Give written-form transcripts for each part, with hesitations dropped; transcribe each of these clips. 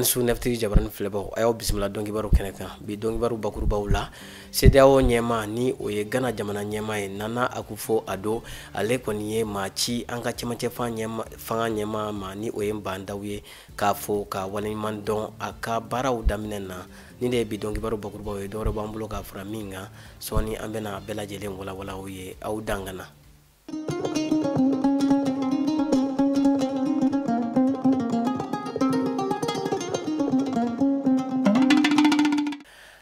an su neftiri jabaran filɛbaw a y'aw bisimila dɔnkibaro kɛnɛ kan bi dɔnkibaro bakurubaw la CEDEAO ɲɛma ni o ye Ghana jamana ɲɛma ye Nana Akufo Addo ale kɔni ye maa ci an ka cɛmancɛ fanga ɲɛma ma ni o ye bandaw ye k'a fɔ ka waleɲuman dɔn a ka baaraw daminɛ na ni de ye bi dɔnkibaro bakurubaw ye dɔwɛrɛ b'an bolo k'a fara min kan sɔɔni an bɛna bɛɛ lajɛlen walawala aw ye aw dangana.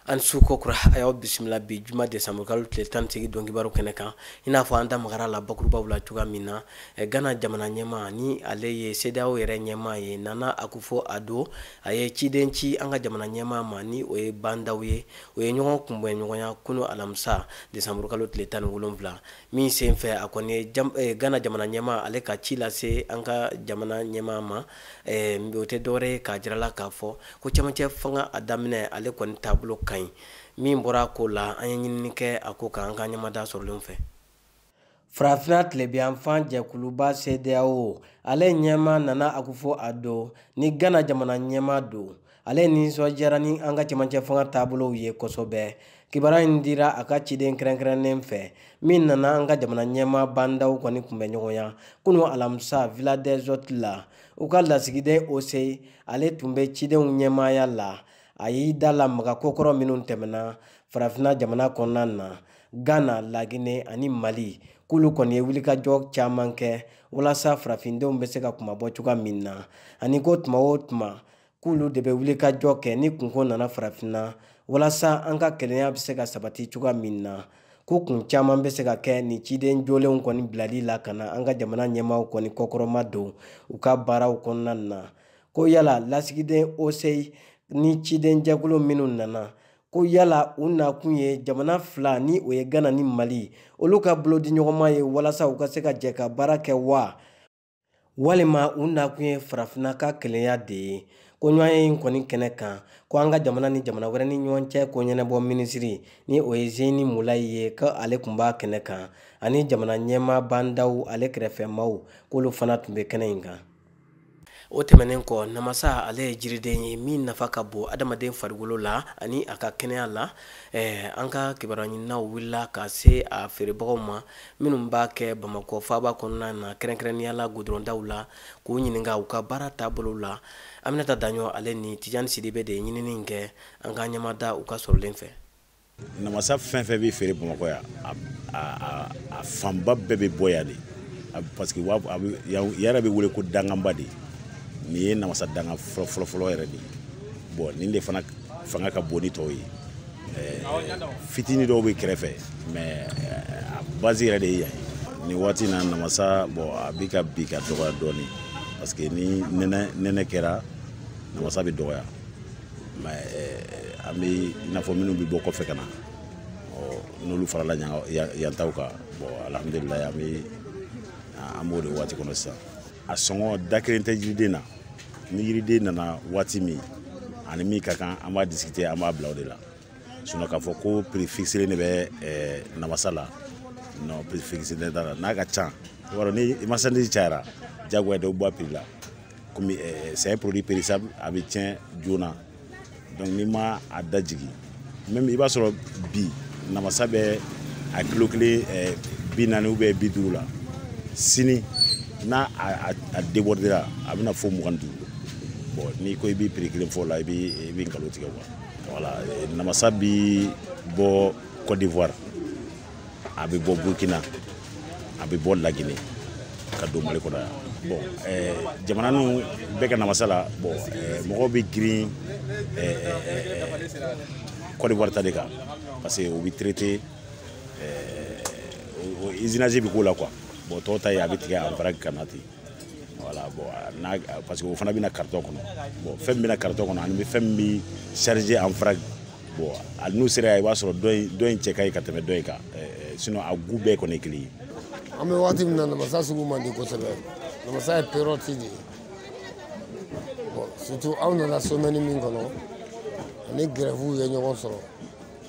an su kokura a y'aw bisimila bi juma desamuru kalo tile 18 dɔnkibaro kɛnɛ kan i n'a fɔ an da magara la bakurubaw la cogoya min na Ghana jamana ɲɛma ni ale ye CEDEAO yɛrɛ ɲɛma ye Nana Akufo Addo a ye ciden ci an ka jamana ɲɛma ma ni o ye bandaw ye o ye ɲɔgɔn kunbɛn ɲɔgɔnya kunu alamisa desamuru kalo tile 17 min sen fɛ a kɔni ye Ghana jamana ɲɛma ale ka ci lase an ka jamana ɲɛma ma o tɛ dɔwɛrɛ ye k'a jirala k'a fɔ ko cɛmancɛ fanga a daminɛ ale kɔni taabolo ka ɲi min bɔra ko la an ye ɲinini kɛ a ko kan an ka ɲɛmada sɔrɔlen fɛ. Farafina tilebiyanfan jɛkuluba CEDEAO ale ɲɛma Nana Akufo Addo ni Ghana jamana ɲɛma don ale nisɔndiyara ni an ka cɛmancɛ fanga taabolow ye kosɛbɛ. Kibaruya in dira a ka ciden kɛrɛnkɛrɛnnen fɛ min nana an ka jamana ɲɛma bandaw kɔni kunbɛn ɲɔgɔnya kunu alamisa Villa des Hôtes la u ka lasigiden OCI ale tun bɛ cidenw ɲɛmaya la a y'i da lamaga kokɔrɔ minnu tɛmɛna farafina jamana kɔnɔna na Ghana, Laginɛ ani Mali k'olu kɔni ye wulikajɔ caman kɛ walasa farafindenw bɛ se ka kumabɔ cogoya min na ani ko tuma o tuma k'olu de bɛ wulikajɔ kɛ ni kunko nana farafina walasa an ka kelenya bɛ se ka sabati cogoya min na ko kun caman bɛ se ka kɛ ni ciden jolenw kɔni bilali la ka na an ka jamana ɲɛmaaw kɔni kɔkɔrɔma don u ka baaraw kɔnɔna na ko yala lasigiden OCI ni ciden jɛkulu minnu nana ko yala u nakun ye jamana fila ni o ye Ghana ni Mali olu ka bolodi ɲɔgɔnma ye walasa u ka se ka jɛ ka baara kɛ wa walima u nakun ye farafina ka kelenya de ye ko ɲɔgɔnye in kɔni kɛnɛ kan ko an ka jamana ni jamana wɛrɛ ni ɲɔgɔn cɛ ko ɲɛnabɔ minisiri ni o ye Zeni Mulayi ye ko ale tun b'a kɛnɛ kan ani jamana ɲɛma bandaw ale kɛrɛfɛmaw k'olu fana tun bɛ kɛnɛ in kan. O tɛmɛnen kɔ namasa ale ye jiriden ye min nafa ka bon adamaden farikolo la ani a ka kɛnɛya la an ka kibaruya ɲininaw wulila ka se a feerebagaw ma minnu b'a kɛ Bamakɔ faaba kɔnɔna na kɛrɛnkɛrɛnnenya la goudrondaw la k'u ɲininka u ka baara taabolo la Aminata Daɲɔ ale ni Tijani Sidibe de ye ɲinini kɛ an ka ɲɛmada u ka sɔrɔlen fɛ. Namasa fɛn fɛn bɛ feere Bamakɔ yan a fanba bɛɛ bɛ bɔ yan de parce que yɛrɛ bɛ wele ko danganba de nin ye namasa danga fɔlɔ yɛrɛ de ye bon nin de fana fanga ka bon ni tɔw ye fitini dɔw bɛ kɛrɛfɛ mais a base yɛrɛ de ye yan nin waati na namasa bon a bɛ ka bi ka dɔgɔya dɔɔni parce que ni nɛnɛ kɛra namasa bɛ dɔgɔya mais an bɛ i n'a fɔ minnu bɛ bɔ kɔfɛ ka na n'olu farala yan taw kan bon alhamdulilayi an b'o de waati kɔnɔ sisan a sɔngɔ da kelen tɛ yiriden na ni yiriden nana waati min ani min ka kan an b'a discuter an b'a bila o de la sinon k'a fɔ ko prix fixé de bɛ namasa la non prix fixé t'a la n'a ka ca i b'a dɔn ni marchandise cayara diyagoya dɔw bɔ prix la comme c'est un produit périssable a bɛ tiɲɛ joona donc n'i ma a da jigin même i b'a sɔrɔ bi namasa bɛ a kilo kelen 40 ou bien 50 la sini n'a a débordera a bɛna fɔ 25 bon n'i ko i bɛ prix kelen fɔ la i bɛ nkalon tigɛ quoi voilà namasa bi bɔ Côte d'Ivoire a bɛ bɔ Burkina a bɛ bɔ Laginɛ ka don Mali kɔnɔ yan bon jamana ninnu bɛɛ ka namasa la bon mɔgɔw bɛ girin Côte d'Ivoire ta de kan parce que o bɛ traité usinage bɛ k'o la quoi bon tɔw ta ye a bɛ tigɛ en vrac ka na ten voilà bon parce que o fana bɛna carton kɔnɔ bon fɛn min bɛna carton kɔnɔ ani fɛn min bɛ chargé en vrac bon hali n'u sera yan i b'a sɔrɔ dɔ in cɛ ka ɲi ka tɛmɛ dɔ in kan sinon a goût bɛɛ kɔni ye kelen ye. An bɛ waati min na namasa sugu man di kosɛbɛ namasa ye période de ye bon surtout aw nana semaine min kɔnɔ ani grève ye ɲɔgɔn sɔrɔ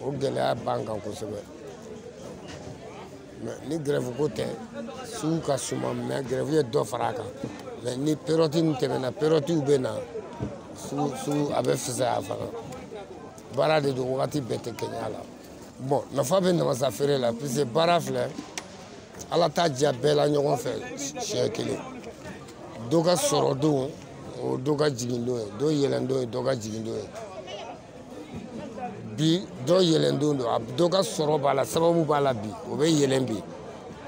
o gɛlɛya b'an kan kosɛbɛ mais ni grève ko tɛ sugu ka suma mais grève ye dɔ fara a kan mais ni période in tɛmɛna période bɛ na sugu a bɛ fisaya fana baara de don wagati bɛɛ tɛ kɛɲɛ a la bon nafa bɛ namasa feere la puisque baara filɛ ala t'a diya bɛɛ la ɲɔgɔn fɛ siɲɛ kelen dɔ ka sɔrɔ don o dɔ ka jigin don ye dɔ yɛlɛn don ye dɔ ka jigin don ye bi dɔ yɛlɛn don dɔ ka sɔrɔ b'a la sababu b'a la bi o bɛ yɛlɛn bi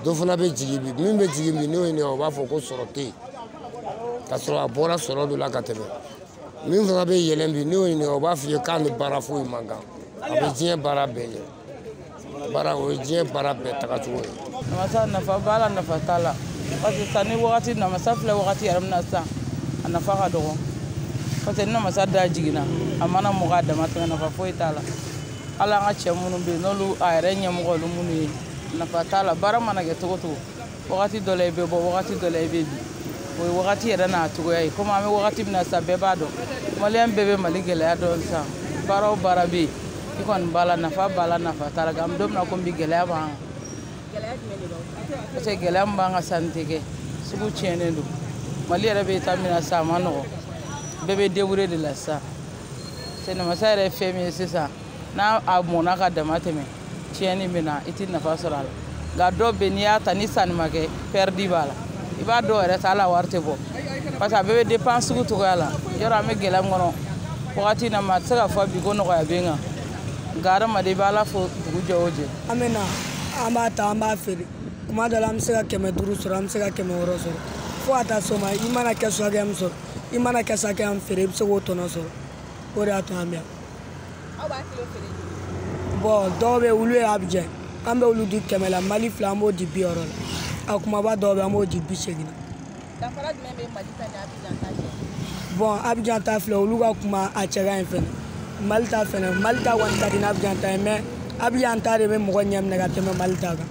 dɔ fana bɛ jigin bi min bɛ jigin bi n'o ye ne o b'a fɔ ko sɔrɔ tɛ yen ka sɔrɔ a bɔra sɔrɔ dɔ la ka tɛmɛ min fana bɛ yɛlɛn bi n'o ye ne o b'a f'i ye k'a ni baara foyi man kan a bɛ diɲɛ baara bɛɛ ɲɛ baara o ye diɲɛ baara bɛɛ tagacogo ye. namasa nafa b'a la nafa t'a la parce que sisan ni wagati namasa filɛ wagati yɛrɛ min na sisan a nafa ka dɔgɔ parce que ni namasa da jiginna a mana mɔgɔ a dama tɛmɛ nafa foyi t'a la hali an ka cɛ minnu bɛ yen n'olu a yɛrɛ ɲɛmɔgɔ olu minnu ye nafa t'a la baara mana kɛ cogo o cogo wagati dɔ la i bɛ bɔ wagati dɔ la i bɛ bin o ye wagati yɛrɛ n'a cogoya ye komi an bɛ wagati min na sisan bɛɛ b'a dɔn maliyɛn bɛɛ bɛ mali gɛlɛya dɔn sisan baara o baara bɛ yen i kɔni b'a la nafa b'a la nafa t'a la nka an bɛ don min na komi bi gɛlɛya b'an kan parce que gɛlɛya min b'an ka sanni tɛ kɛ sugu tiɲɛnen don mali yɛrɛ bɛ taa min na sisan a ma nɔgɔn bɛɛ bɛ débrouiller de la sisan c'est namasa yɛrɛ ye fɛn min ye sisan n'a mɔnna ka dama tɛmɛ tiɲɛni bɛ na i tɛ nafa sɔrɔ a la nka dɔw bɛ n'i y'a ta ni sanni ma kɛ perdi b'a la i b'a dɔw yɛrɛ ta hali a wari tɛ bɔ parce que a bɛɛ bɛ dépend sugu cogoya la yɔrɔ an bɛ gɛlɛya min kɔnɔ wagati na ma a tɛ se ka fɔ bi ko nɔgɔya bɛ n kan nka adamaden i bɛ ala fo dugu jɛ o jɛ. an bɛ na an b'a ta an b'a feere kuma dɔ la an bɛ se ka 500 sɔrɔ an bɛ se ka 600 sɔrɔ fo ka taa s'o ma i mana kɛ hakɛya min sɔrɔ i mana kɛ hakɛya min feere i bɛ se k'o tɔnɔ sɔrɔ o de y'a to an bɛ yan. aw b'a kilo feere. bon dɔw bɛ olu ye Abidjan an bɛ olu di 100 la Mali fila an b'o di 60 la a kumaba dɔw bɛ an b'o di 80 la. danfara jumɛn bɛ Mali ta ni Abidjan ta cɛ. bon Abidjan ta filɛ olu ka kuma a cɛ ka ɲi fɛnɛ Mali ta fɛnɛ Mali ta kɔni ka di ni Abidjan ta ye mais Abidjan ta de bɛ mɔgɔ ɲɛ minɛ ka tɛmɛ Mali ta kan.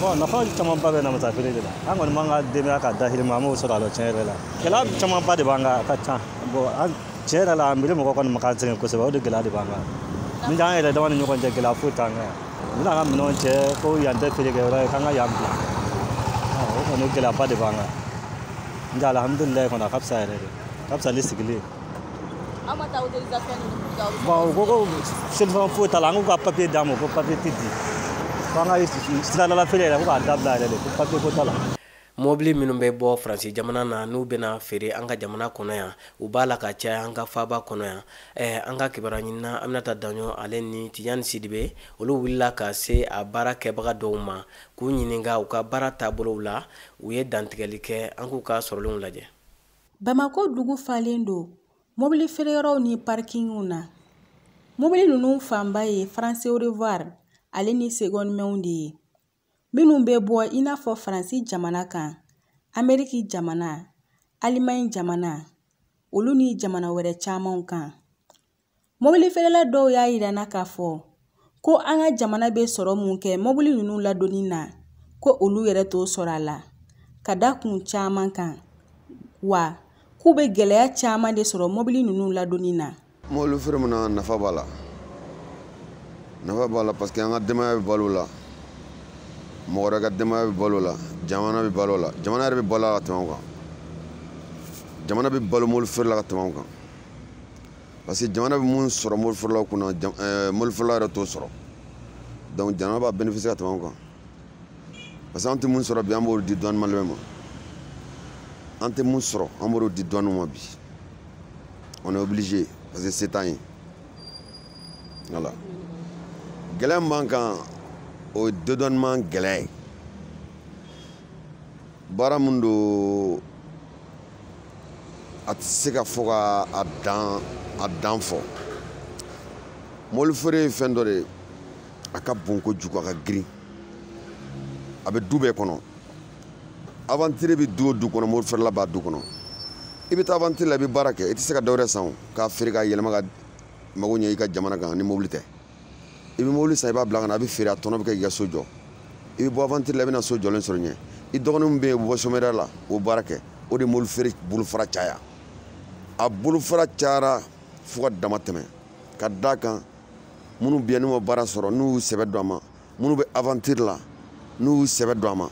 bon nafa camanba bɛ namasa feere de la an kɔni b'an ka denbaya ka dahirimɛ an b'o sɔrɔ a la tiɲɛ yɛrɛ la gɛlɛya camanba de b'an kan a ka ca bon tiɲɛ yɛrɛ la miiri mɔgɔ kɔni ma k'an sɛgɛn kosɛbɛ o de gɛlɛya de b'an kan min t'an yɛrɛ dama ni ɲɔgɔn cɛ gɛlɛya foyi t'an kan n bɛna an ka minɛnw cɛ ko yan tɛ feerekɛyɔrɔ ye k'an ka yan bila o kɔni gɛlɛyaba de b'an kan n tɛ alihamudulilayi kɔni a ka fisa yɛrɛ de a ka fisa ni sigili ye. aw ma taa autorisation ninnu k'aw. bon u ko ko solution foyi t'a la an k'u ka papier d'an ma ko papier tɛ di ko an ka siradala feere yɛrɛ ko k'a dabila yɛrɛ de ko papier ko t'a la. mobili minnu bɛ bɔ faransi jamana na n'u bɛna feere an ka jamana kɔnɔ yan u b'a la ka caya an ka faaba kɔnɔ yan an ka kibaruya ɲinina Aminata Daɲɔn ale ni Tijani Sidibe olu wulila ka se a baara kɛbaga dɔw ma k'u ɲininka u ka baara taabolow la u ye dantigɛli kɛ an k'u ka sɔrɔlenw lajɛ. Bamako dugu falen don mobili feereyɔrɔw ni parkingiw na mobili ninnu fanba ye France Au Revoir ale ni seconde-mains de ye minnu bɛ bɔ i n'a fɔ Faransi jamana kan Ameriki jamana Alimaɲi jamana olu ni jamana wɛrɛ camanw kan mobili feerela dɔw y'a yirana k'a fɔ ko an ka jamana bɛ sɔrɔ mun kɛ mobili ninnu ladonni na ko olu yɛrɛ t'o sɔrɔ a la ka da kun caman kan wa k'u bɛ gɛlɛya caman de sɔrɔ mobili ninnu ladonni na. mobili feere min na nafa b'a la parce que an ka denbaya bɛ balo la mɔgɔ wɛrɛ ka denbaya bɛ balo la jamana bɛ balo la jamana yɛrɛ bɛ balo la ka tɛmɛ anw kan jamana bɛ balo mobili feere la ka tɛmɛ anw kan parce que jamana bɛ mun sɔrɔ mobili feerelaw kunna mobili feerelaw yɛrɛ t'o sɔrɔ donc jamana b'a bénéficier ka tɛmɛ anw kan parce que an tɛ mun sɔrɔ bi an b'o di douane malien ma an tɛ mun sɔrɔ an b'o di douane ma bi on est obligé parce que c'est temps ye voilà gɛlɛya min b'an kan o ye dédouanement gɛlɛya ye baara min don a tɛ se ka fɔ ka a dan fɔ mobili feere ye fɛn dɔ de a ka bon kojugu a ka girin a bɛ du bɛɛ kɔnɔ aventure bɛ du o du kɔnɔ mobili feerela b'a du kɔnɔ i bɛ taa aventure la i bɛ baara kɛ i tɛ se ka dɔ wɛrɛ san k'a feere k'a yɛlɛma ka mago ɲɛ i ka jamana kan ni mobili tɛ i bɛ mobili san i b'a bila ka na a bɛ feere a tɔnɔ bɛ kɛ i ka so jɔ i bɛ bɔ aventure la i bɛ na so jɔlen sɔrɔ ɲɛ i dɔgɔnin min bɛ yen u bɛ bɔ somɛriya la o baara kɛ o de mobili feere bolofara caya a bolofara cayara fo ka dama tɛmɛ ka d'a kan minnu bɛ yen n'u ma baara sɔrɔ n'u y'u sɛbɛ don a ma minnu bɛ aventure la n'u y'u sɛbɛ don a ma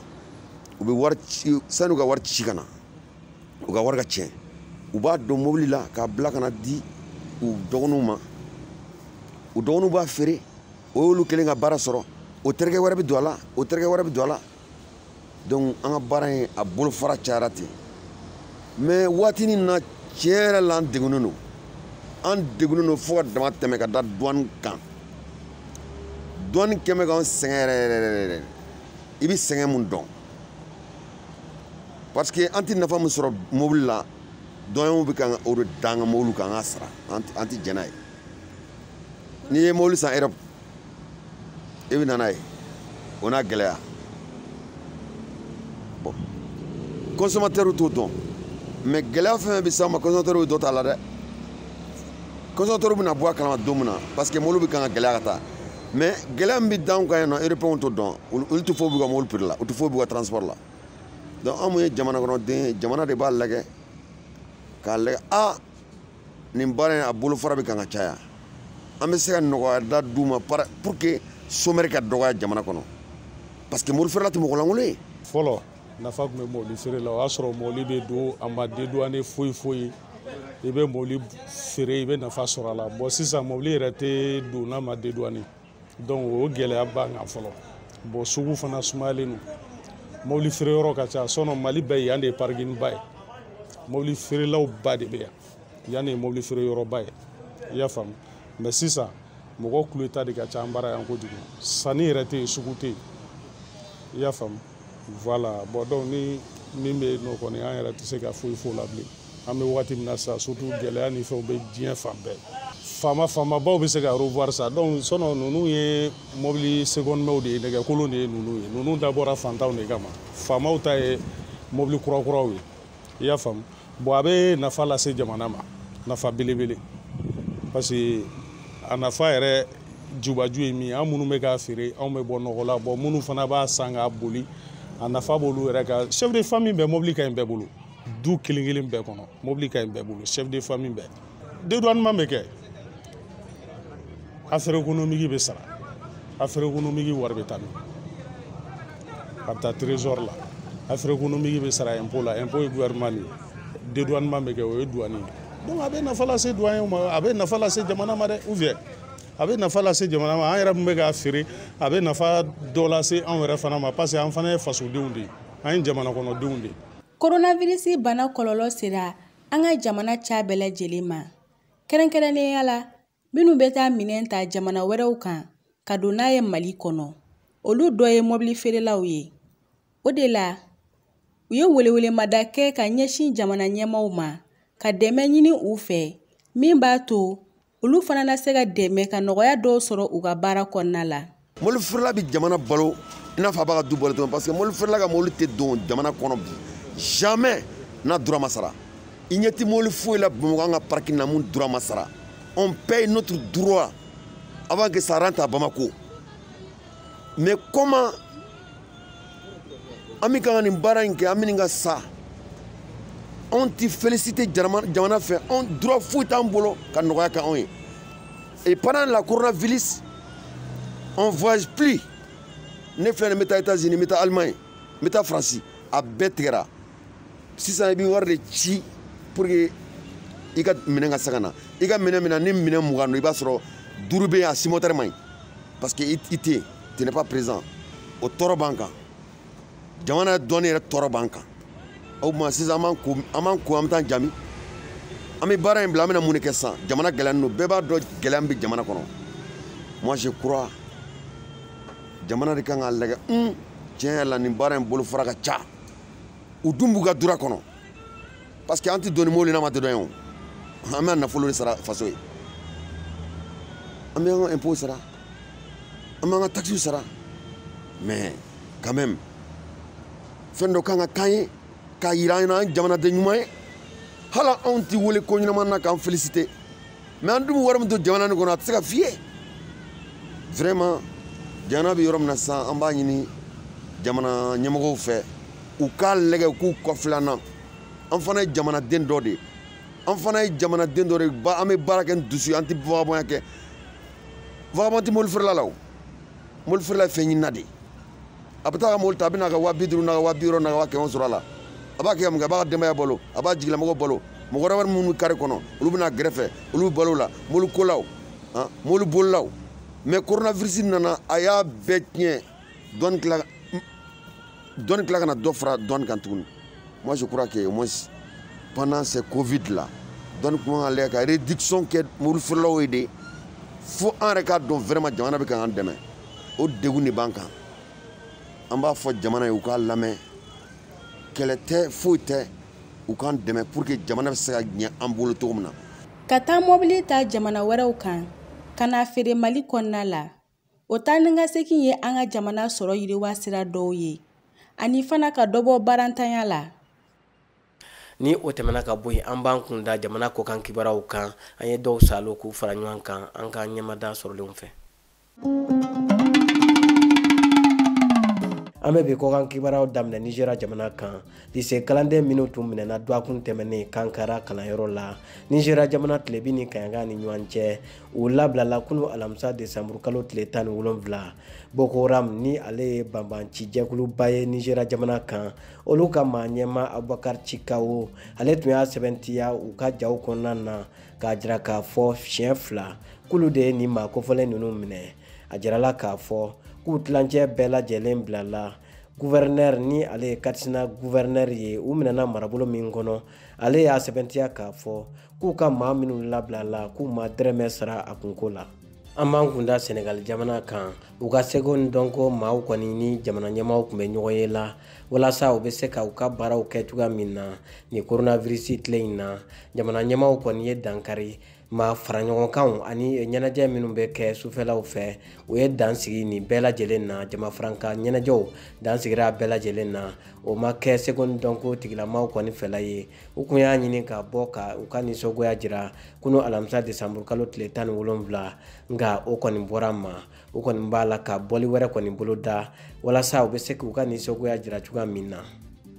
u bɛ wari ci san'u ka wari ci ka na u ka wari ka tiɲɛ u b'a don mobili la k'a bila ka na di u dɔgɔninw ma u dɔgɔninw b'a feere o y'olu kelen ka baara sɔrɔ o terikɛ wɛrɛ bɛ don a la o terikɛ wɛrɛ bɛ don a la donc an ka baara in a bolofara cayara ten mais waatinin na tiɲɛ yɛrɛ la an degunnen don fo ka dama tɛmɛ ka da douane kan douane kɛmɛ k'an sɛgɛn yɛrɛ i bɛ sɛgɛn mun dɔn parce que an tɛ nafa min sɔrɔ mobili la dɔnniw bɛ kan o de da an ka mobili kan an ka sara an tɛ jɛn n'a ye n'i ye mobili san Europe i bɛ na n'a ye o n'a gɛlɛya bon consommateurs t'o dɔn mais gɛlɛya fɛn fɛn bɛ s'an ma consommateurs bɛ dɔ t'a la dɛ consommateurs bɛna bɔ a kalama don min na parce que mobili bɛ kan ka gɛlɛya ka taa mais gɛlɛya min bɛ d'anw kan yan nɔ européens t'o dɔn olu tɛ foyi b'u ka mobili prix la u tɛ foyi b'u ka transport la donc an mun ye jamana kɔnɔden ye jamana de b'a lajɛ k'a lajɛ nin baara in a bolofara bɛ kan ka caya an bɛ se ka nɔgɔya da d'u ma pour que somɛri ka dɔgɔya jamana kɔnɔ parce que mobili feerela tɛ mɔgɔ lankolon ye. fɔlɔ nafa tun bɛ mobili feere la o y'a sɔrɔ mobili bɛ don a ma dédouané foyi foyi i bɛ mobili feere i bɛ nafa sɔrɔ a la bon sisan mobili yɛrɛ tɛ don n'a ma dédouané donc o gɛlɛya b'an kan fɔlɔ bon sugu fana sumayalen don mobili feere yɔrɔ ka ca sɔnɔ Mali bɛɛ yan de ye parking ba ye mobili feerelaw ba de bɛ yan de ye mobili feere yɔrɔ ba ye i y'a faamu mais sisan mɔgɔ kulo ta de ka ca an bara yan kojugu sanni yɛrɛ tɛ yen sugu tɛ yen i y'a faamu voilà bon donc ni min bɛ yen nɔ kɔni an yɛrɛ tɛ se ka foyi f'o la bilen an bɛ wagati min na sisan surtout gɛlɛya ni fɛnw bɛ diɲɛ fan bɛɛ faamabaw bɛ se ka revoir sa donc sɔnɔ ninnu ye mobili seconde main de ye nɛgɛkolon de ye ninnu dabɔra fantanw de kama faamaw ta ye mobili kurakuraw ye i y'a faamu bon a bɛ nafa lase jamana ma nafa belebele parce que a nafa yɛrɛ jubaju ye min an minnu bɛ k'a feere anw bɛ bɔ nɔgɔ la bon minnu fana b'a san k'a boli a nafa b'olu yɛrɛ kan chef de famille bɛɛ mobili ka ɲi bɛɛ bolo du kelen kelen bɛɛ kɔnɔ mobili ka ɲi bɛɛ bolo chef de famille bɛɛ dédouanement bɛ kɛ affaire économique bɛ sara affaire économique wari bɛ taa min a bɛ taa trésor la affaire économique bɛ sara impôt la impôt ye gouvernement de ye dédouanement bɛ kɛ o ye douane ye donc a bɛ nafa lase douaniers ma a bɛ nafa lase jamana ma dɛ ou bien a bɛ nafa lase jamana ma an yɛrɛ min bɛ k'a feere a bɛ nafa dɔ lase anw yɛrɛ fana ma parce que an fana ye fasodenw de ye an ye jamana kɔnɔdenw de ye. coronavirus bana kɔlɔlɔ sera an ka jamana ca bɛɛ lajɛlen ma kɛrɛnkɛrɛnnenya la minnu bɛ taa minɛn ta jamana wɛrɛw kan ka don n'a ye Mali kɔnɔ olu dɔ ye mobili feerelaw ye o de la u ye welewelemada kɛ ka ɲɛsin jamana ɲɛmaaw ma ka dɛmɛ ɲini u fɛ min b'a to olu fana na se ka dɛmɛ ka nɔgɔya dɔw sɔrɔ u ka baara kɔnɔna la. mobili feerela bɛ jamana balo i n'a fɔ a b'a ka du balo parce que mobili feerela ka mobili tɛ don jamana kɔnɔ bi jamais n'a droit ma sara i ɲɛ tɛ mobili foyi la Bamakɔ an ka parking na mun droit ma sara on paye notre droit avant que ça rentre à Bamako mais comment an bɛ kan ka nin baara in kɛ an bɛ nin ka sa on tɛ félicité jamana fɛ on droit foyi t'an bolo ka nɔgɔya kɛ anw ye et pendant la coronavirus on voyage plus ne filɛ nin bɛ taa États-Unis n bɛ taa Allemagne n bɛ taa France a bɛɛ tigɛra sisan i bɛ wari de ci pour que i ka minɛn ka se ka na i ka minɛn min na ni minɛn 20 don i b'a sɔrɔ 5 bɛ yen a simotɛri man ɲi parce que i tɛ yen tu n'es pas présent o tɔɔrɔ b'an kan jamana dɔnni yɛrɛ tɔɔrɔ b'an kan o tuma sisan an b'an ko an bɛ taa jami an bɛ baara in bila an bɛna mun de kɛ sisan jamana gɛlɛyalen don bɛɛ b'a dɔn gɛlɛya min bɛ jamana kɔnɔ moi je crois jamana de kan k'a lajɛ tiɲɛ yɛrɛ la nin baara in bolofara ka ca u dun b'u ka dura kɔnɔ parce que an tɛ donni mobili n'a ma tɛ dɔn ye o an bɛ nafolo de sara faso ye an bɛ an ka impôt sara an b'an ka taxes sara mais quand même fɛn dɔ kan ka k'an ye k'a yira an na an jamanaden ɲuman ye hali anw tɛ wele ko ɲɛnama na k'an félicité mais an dun bɛ wari min to jamana nin kɔnɔ a tɛ se ka f'i ye vraiment jamana bɛ yɔrɔ min na sisan an b'a ɲini jamana ɲɛmɔgɔw fɛ u k'a lajɛ u k'u kɔfilɛ an na an fana ye jamanaden dɔ de ye an fana ye jamanaden dɔ de ye an bɛ baara kɛ ni dusu ye an tɛ vagabond kɛ vagabond tɛ mobili feerela la o mobili feerela ye fɛn ɲinina de ye a bɛ taa ka mobili ta a bɛ n'a ka 50,000 n'a ka 60,000 n'a ka 100,000 sɔrɔ a la a b'a kɛ mun kɛ a b'a ka denbaya balo a b'a jigilamɔgɔ balo mɔgɔ wɛrɛ minnu kari kɔnɔ olu bɛna gɛrɛfɛ olu balo la molu kolaw molu bolilaw mais coronavirus nana a y'a bɛɛ tiɲɛ dɔɔni tila ka na dɔ fara dɔɔni kan tuguni. Moi je crois que au moins pendant ce Covid là dɔɔni kuma ka lajɛ ka réduction kɛ mobili feerelaw ye de fo an yɛrɛ k'a dɔn vraiment jamana bɛ ka an dɛmɛ o degun de b'an kan an b'a fɔ jamana ye u k'a lamɛn kɛlɛ tɛ foyi tɛ u k'an dɛmɛ pour que jamana bɛ se ka ɲɛ an bolo cogo min na. Ka taa mobili ta jamana wɛrɛw kan ka na feere Mali kɔnɔna la o taa ni ka segin ye an ka jamana sɔrɔ yiriwa sira dɔw ye ani fana ka dɔ bɔ barantanya la. Ni o tɛmɛna ka bɔ yen an b'an kun da jamana kɔkan kibaruyaw kan an ye dɔw salo k'u fara ɲɔgɔn kan an ka ɲɛmada sɔrɔlenw fɛ. An bɛ bi kɔkan kibaruyaw daminɛ Nigéria jamana kan lycée kalanden minnu tun minɛna dɔgɔkun tɛmɛnen Kankara kalanyɔrɔ la Nigéria jamana tile 20 ni Kayangan ni ɲɔgɔn cɛ u labilala kunu alamisa décembre kalo tile 17 Boko Haram ni ale ye banbanci jɛkuluba ye Nigéria jamana kan olu ka maa ɲɛma Abubakar Chikawo ale tun y'a sɛbɛntiya u ka jaw kɔnɔna na k'a jira k'a fɔ siɲɛ 2 k'olu de ye nin maa kofɔlen ninnu minɛ a jirala k'a fɔ k'u tilancɛ bɛɛ lajɛlen bilala gouverneur ni ale ye Katsina gouverneur ye u minɛna marabolo min kɔnɔ ale y'a sɛbɛntiya k'a fɔ k'u ka maa minnu labilala k'u ma dɛrɛmɛ sara a kunko la. An b'an kun da Senegal jamana kan u ka seko ni dɔnko maaw kɔni ni jamana ɲɛmaaw tun bɛ ɲɔgɔn ye la walasa u bɛ se ka u ka baaraw kɛ cogoya min na ni coronavirus tile in na jamana ɲɛmaaw kɔni ye dankari ma fara ɲɔgɔn kan ani ɲɛnajɛ minnu bɛ kɛ sufɛlaw fɛ u ye dan sigi nin bɛɛ lajɛlen na jama faranka ɲɛnajɛw dan sigira bɛɛ lajɛlen na o ma kɛ seko ni dɔnko tigilamaw kɔni fɛla ye u kun y'a ɲini ka bɔ ka u ka nisɔngoya jira kunu alamisa décembre kalo tile 17 nka o kɔni bɔra ma u kɔni b'a la ka bɔli wɛrɛ kɔni bolo da walasa u bɛ se k'u ka nisɔngoya jira cogoya min na.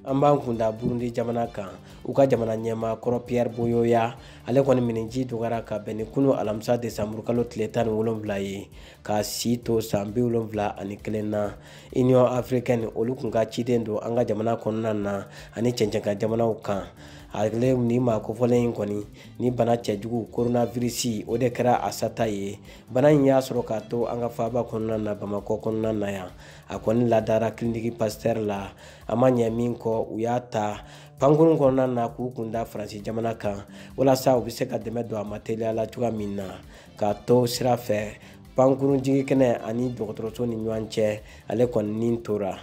An b'an kun da Burundi jamana kan u ka jamana ɲɛma kɔrɔ Pierre Buyoya ale kɔni miniji dɔgɔyara ka bɛn ni kunu alamisa décembre kalo tile 17 ye ka si to san 71 na Union africaine olu kun ka ciden don an ka jamana kɔnɔna na ani cɛncɛnka jamanaw kan ale ni maa kofɔlen in kɔni ni bana cɛjugu coronavirus o de kɛra a sata ye bana in y'a sɔrɔ k'a to an ka faaba kɔnɔna na Bamakɔ kɔnɔna na yan a kɔni ladara clinique Pasteur la a ma ɲɛ min kɔ u y'a ta pankurun kɔnɔna na k'u kun da Faransi jamana kan walasa u bɛ se ka dɛmɛ don a ma teliya la cogoya min na k'a to sira fɛ pankurun jigikɛnɛ ani dɔgɔtɔrɔso ni ɲɔgɔn cɛ ale kɔni nin tora.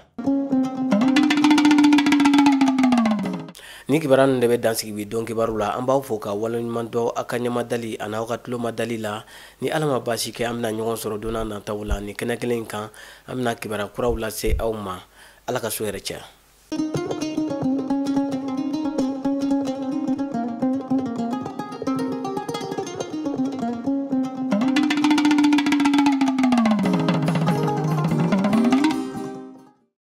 Ni kibaruya ninnu de bɛ dansigi bi don kibaru la an b'aw fo ka waleɲuman dɔn a ka ɲɛmadali a n'aw ka tulomadali la ni Ala ma baasi kɛ an bɛna ɲɔgɔn sɔrɔ don n'a nataw la ni kɛnɛ kelen kan an bɛna kibaruya kuraw lase aw ma Ala ka so yɛrɛ caya.